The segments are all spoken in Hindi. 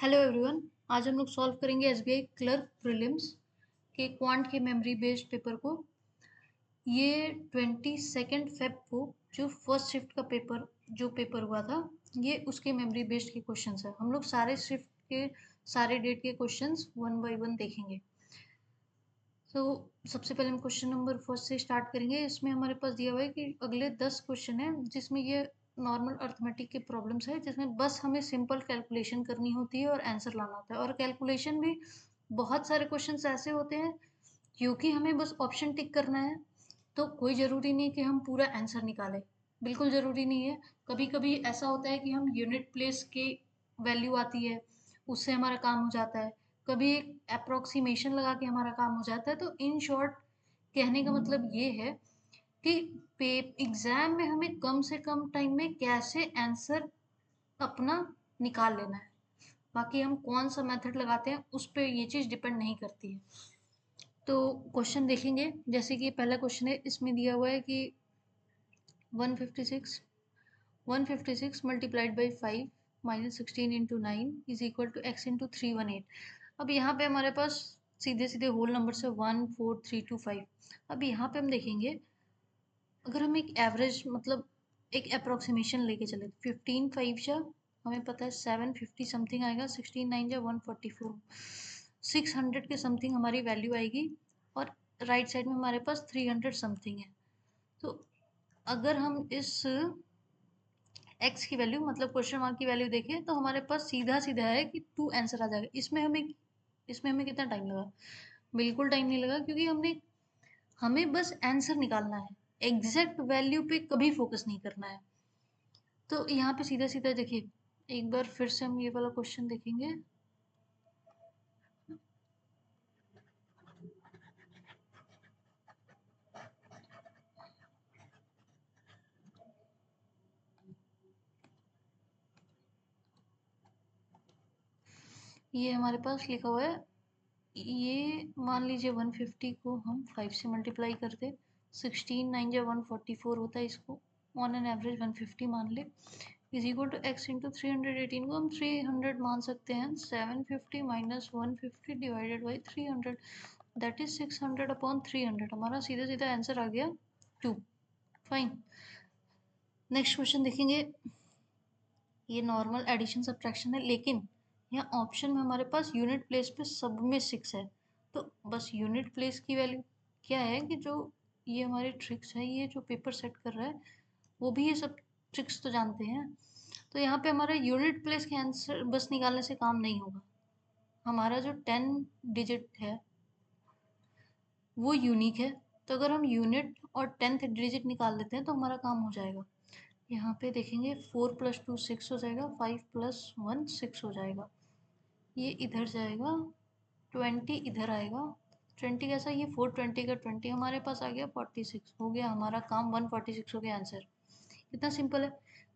Hello everyone. आज हम लोग सॉल्व करेंगे एसबीआई क्लर्क प्रीलिम्स के क्वांट के मेमोरी बेस्ड पेपर को। ये 22 फेब को जो फर्स्ट शिफ्ट का पेपर हुआ था, ये उसके मेमोरी बेस्ड के क्वेश्चंस है। हम लोग सारे शिफ्ट के सारे डेट के क्वेश्चंस वन बाय वन देखेंगे। तो सबसे पहले हम क्वेश्चन नंबर फर्स्ट से स्टार्ट करेंगे। इसमें हमारे पास दिया हुआ है कि अगले 10 क्वेश्चन है, जिसमें ये नॉर्मल अर्थमेटिक के प्रॉब्लम्स है, जिसमें बस हमें सिंपल कैलकुलेशन करनी होती है और आंसर लाना होता है। और कैलकुलेशन भी बहुत सारे क्वेश्चंस ऐसे होते हैं, क्योंकि हमें बस ऑप्शन टिक करना है, तो कोई ज़रूरी नहीं कि हम पूरा आंसर निकालें। बिल्कुल ज़रूरी नहीं है। कभी कभी ऐसा होता है कि हम यूनिट प्लेस की वैल्यू आती है, उससे हमारा काम हो जाता है। कभी एक अप्रोक्सीमेशन लगा के हमारा काम हो जाता है। तो इन शॉर्ट कहने का मतलब ये है कि एग्जाम में हमें कम से कम टाइम में कैसे आंसर अपना निकाल लेना है। बाकी हम कौन सा मेथड लगाते हैं उस पर ये चीज़ डिपेंड नहीं करती है। तो क्वेश्चन देखेंगे। जैसे कि पहला क्वेश्चन है, इसमें दिया हुआ है कि 156 156 multiplied by 5 minus 16 into 9 is equal to x into 318। अब यहाँ पे हमारे पास सीधे सीधे होल नंबर से 1 4 3 2 5। अब यहाँ पे हम देखेंगे, अगर हम एक एवरेज मतलब एक अप्रोक्सीमेशन लेके चले, 15 5 जा हमें पता है 750 समथिंग आएगा, 16 9 जा 144, 600 के समथिंग हमारी वैल्यू आएगी। और राइट साइड में हमारे पास 300 समथिंग है। तो अगर हम इस एक्स की वैल्यू मतलब क्वेश्चन मार्क की वैल्यू देखें, तो हमारे पास सीधा सीधा है कि 2 आंसर आ जाएगा। इसमें हमें कितना टाइम लगा? बिल्कुल टाइम नहीं लगा, क्योंकि हमें बस आंसर निकालना है। एग्जैक्ट वैल्यू पे कभी फोकस नहीं करना है। तो यहाँ पे सीधा सीधा देखिए, एक बार फिर से हम ये वाला क्वेश्चन देखेंगे। ये हमारे पास लिखा हुआ है, ये मान लीजिए 150 को हम 5 से मल्टीप्लाई करते, 16 9 जा 144 होता है, इसको ऑन एन एवरेज 150 मान ले, is equal to x into 318 को हम 300 मान सकते हैं। 750 minus 150 divided by 300, that is 600 upon 300। हमारा सीधा सीधा आंसर आ गया 2। फाइन। नेक्स्ट क्वेश्चन देखेंगे। ये नॉर्मल एडिशन सब्ट्रैक्शन है, लेकिन यहाँ ऑप्शन में हमारे पास यूनिट प्लेस पे सब में 6 है। तो बस यूनिट प्लेस की वैल्यू क्या है कि जो ये हमारे ट्रिक्स है, ये जो पेपर सेट कर रहा है वो भी ये सब ट्रिक्स तो जानते हैं। तो यहाँ पे हमारा यूनिट प्लेस के आंसर बस निकालने से काम नहीं होगा। हमारा जो 10 डिजिट है वो यूनिक है। तो अगर हम यूनिट और 10th डिजिट निकाल लेते हैं तो हमारा काम हो जाएगा। यहाँ पे देखेंगे 4 + 2 6 हो जाएगा, 5 + 1 6 हो जाएगा। ये इधर जाएगा, 20 इधर आएगा। 20 कैसा? ये 420 का 20 हमारे पास आ गया, 46 हो गया हमारा काम। 146 हो गया आंसर। कितना सिंपल है,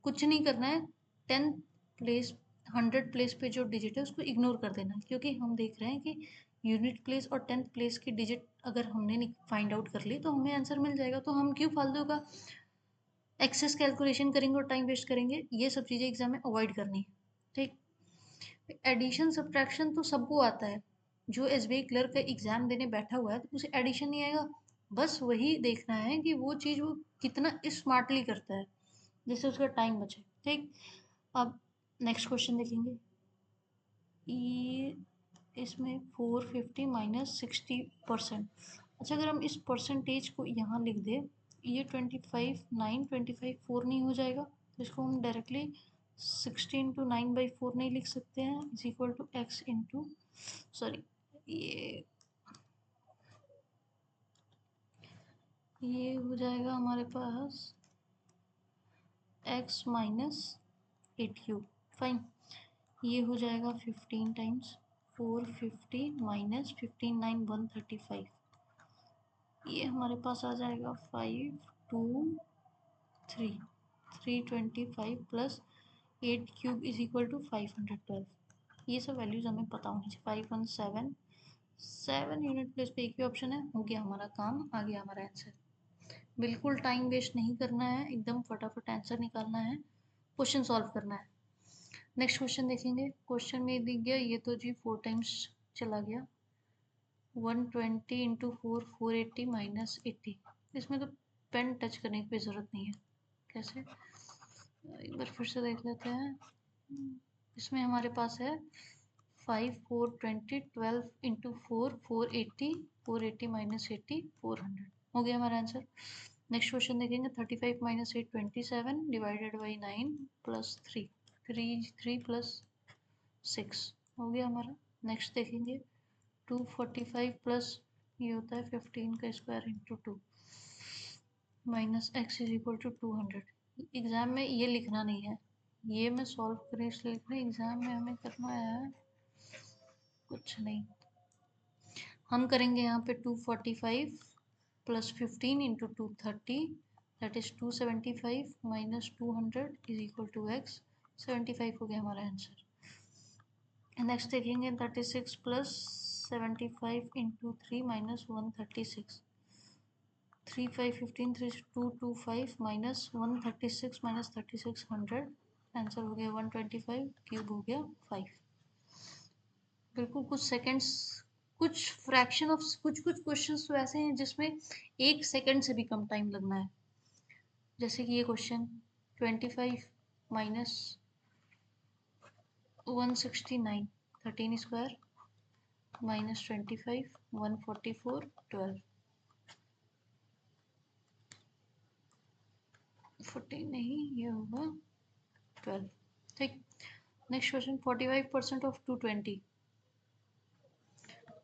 कुछ नहीं करना है। 10 प्लेस 100 प्लेस पे जो डिजिट है उसको इग्नोर कर देना है, क्योंकि हम देख रहे हैं कि यूनिट प्लेस और 10th प्लेस की डिजिट अगर हमने फाइंड आउट कर ली तो हमें आंसर मिल जाएगा। तो हम क्यों फालतू का एक्सेस कैलकुलेशन करेंगे और टाइम वेस्ट करेंगे? ये सब चीज़ें एग्जाम में अवॉइड करनी है। ठीक। एडिशन सब्ट्रैक्शन तो सबको आता है। जो एसबीआई क्लर्क का एग्जाम देने बैठा हुआ है तो उसे एडिशन नहीं आएगा। बस वही देखना है कि वो चीज़ वो कितना स्मार्टली करता है, जिससे उसका टाइम बचे। ठीक। अब नेक्स्ट क्वेश्चन देखेंगे। ये इसमें 450 माइनस 60%। अच्छा, अगर हम इस परसेंटेज को यहाँ लिख दें, ये 25 9 25 4 नहीं हो जाएगा, तो इसको हम डायरेक्टली 60 इंटू 9/4 नहीं लिख सकते हैं, is equal to x into, sorry, ये हो जाएगा हमारे पास x माइनस 8 क्यूब। फाइन। ये हो जाएगा 15 टाइम्स 450 माइनस 15 9 135। ये हमारे पास आ जाएगा 5 2 3 325 plus 8 cube is equal to 512। ये सब वैल्यूज हमें पता होनी चाहिए। 517 7 यूनिट प्लेस पे एक ही ऑप्शन है, हो गया हमारा काम, आ गया हमारा आंसर। बिल्कुल टाइम वेस्ट नहीं करना है, एकदम फटाफट आंसर निकालना है, क्वेश्चन सॉल्व करना है। नेक्स्ट क्वेश्चन देखेंगे। क्वेश्चन में दिख गया ये तो जी 4 टाइम्स चला गया, 120 इंटू 4 480 माइनस 80। इसमें तो पेन टच करने की ज़रूरत नहीं है। कैसे, एक बार फिर से देख लेते हैं। इसमें हमारे पास है 5 4 20 12 इंटू 4 480 480 माइनस 80 400 हो गया हमारा आंसर। नेक्स्ट क्वेश्चन देखेंगे। 35 minus 8 27 divided by 9 plus 3 3 plus 6 हो गया हमारा। नेक्स्ट देखेंगे 245 प्लस ये होता है 15 का square into 2 minus x is equal to 200। Exam में ये लिखना नहीं है, ये मैं सॉल्व करें इसलिए लिख रही। एग्जाम में हमें करना है कुछ नहीं, हम करेंगे यहाँ पे 245 plus 15 into 230 that is 275 minus 200 is equal to x. 75 हो गया हमारा आंसर। नेक्स्ट देखेंगे 36 plus 75 into 3 minus 136 3 5 15 3 225 minus 136 minus 36 100 answer हो गया 125 क्यूब हो गया 5। बिल्कुल कुछ सेकंड्स, कुछ फ्रैक्शन ऑफ कुछ क्वेश्चंस तो ऐसे हैं जिसमें 1 सेकंड से भी कम टाइम लगना है। जैसे कि ये क्वेश्चन 25 माइनस 169 13 स्क्वायर माइनस 25 144 12 40 नहीं, ये होगा 12। ठीक। Next question 45% of 220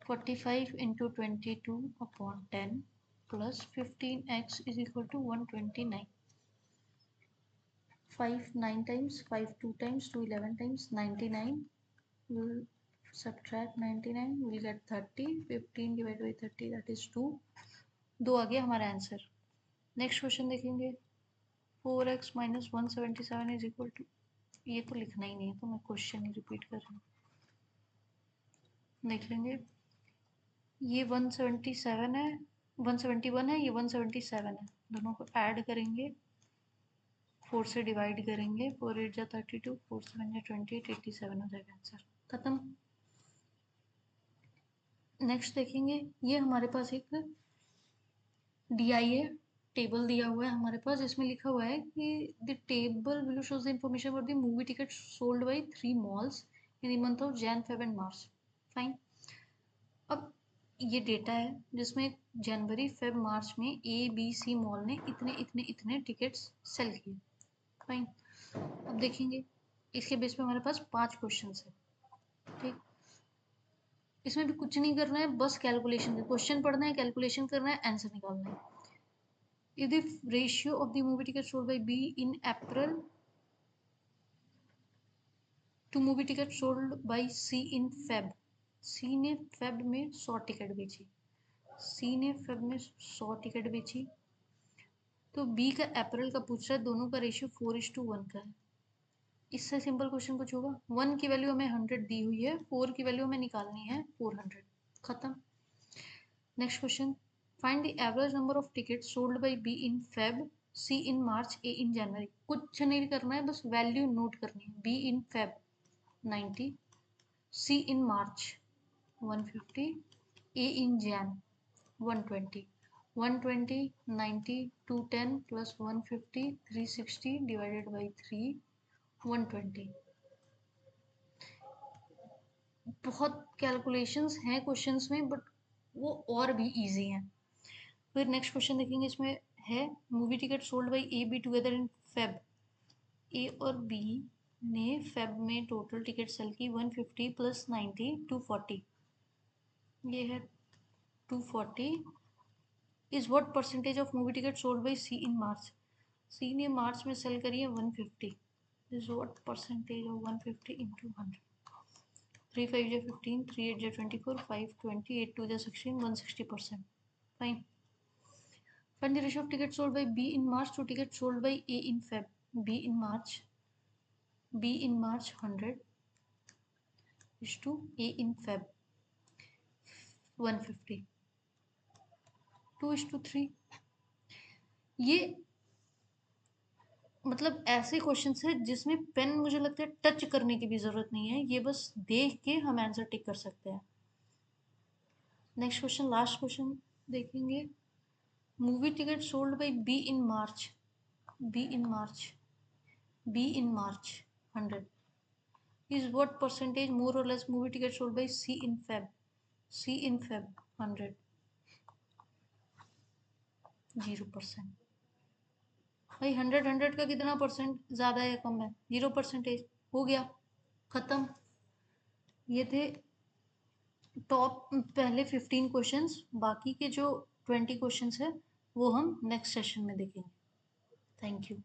45 into 22 upon 10 plus 15x is equal to 129। 5 9 times 5 2 times 2 11 times 99 will subtract 99 will get 30 15 divided by 30 that is 2 दो आ गया हमारा आंसर। नेक्स्ट क्वेश्चन देखेंगे 4x minus 177 is equal to, ये तो लिखना ही नहीं है तो मैं क्वेश्चन ही रिपीट कर रही हूँ। देख लेंगे ये 177 है 171 है, ये 177 है, दोनों को ऐड करेंगे 4 से डिवाइड करेंगे 4 8 जा 32 4 7 जा 28 87 हो जाएगा आंसर। खत्म। नेक्स्ट देखेंगे ये हमारे पास एक DI है, टेबल दिया हुआ है हमारे पास, इसमें लिखा हुआ है कि the table below shows the information for the movie ticket sold bye 3 malls in the month of Jan Feb and March. Fine. अब ये डेटा है जिसमें जनवरी फेब मार्च में ABC मॉल ने इतने इतने इतने टिकट्स सेल किए। फाइन। अब देखेंगे इसके बेस पे हमारे पास 5 क्वेश्चन है। ठीक, इसमें भी कुछ नहीं करना है, बस कैलकुलेशन, क्वेश्चन पढ़ना है, कैलकुलेशन करना है, आंसर निकालना है। If the ratio of the movie tickets sold by B in April to movie tickets sold by C in Feb, C ने Feb में 100 टिकट बेची, C ने Feb में 100 टिकट बेची, तो B का अप्रैल का पूछ रहा है, दोनों का रेशियो 4:1 का है। इससे सिंपल क्वेश्चन कुछ होगा, 1 की वैल्यू हमें 100 दी हुई है, 4 की वैल्यू हमें निकालनी है 400। खत्म। Next question, find the average number of ticket sold bye B in Feb, C in March, A इन जनवरी। कुछ नहीं करना है, बस वैल्यू नोट करनी है। B in Feb 90, C in March 150, A in Jan 120, 120 90 210 plus 150 360 divided by 3 120। बहुत कैलकुलेशंस हैं क्वेश्चंस में बट वो और भी इजी हैं। फिर नेक्स्ट क्वेश्चन देखेंगे, इसमें है movie ticket sold by AB together in Feb. A और बी ने फेब में टोटल टिकट सेल की 150 प्लस 90 240, ये है 240 is what percentage of movie ticket sold bye C in March. C ने मार्च में सेल करी है 150 is what percentage of 150 into 100। 3 5 जा 15 3 8 जा 24 5 20 8 2 जा 16 160%। Fine. Find the ratio of tickets sold by B in March to tickets sold by A in Feb. B in March 100 is to A in Feb 150 2:3। ये मतलब ऐसे क्वेश्चंस है जिसमें पेन मुझे लगता है टच करने की भी जरूरत नहीं है, ये बस देख के हम आंसर टिक कर सकते हैं। नेक्स्ट क्वेश्चन, लास्ट क्वेश्चन देखेंगे। Movie ticket sold bye be in March, be in March, be in March 100 is what percentage more or less movie tickets sold by C in Feb, C in Feb 100, 0%। भाई 100 का कितना परसेंट ज्यादा है कम है? 0%। हो गया, खत्म। ये थे टॉप पहले 15 क्वेश्चंस। बाकी के जो 20 क्वेश्चंस है वो हम नेक्स्ट सेशन में देखेंगे। Thank you.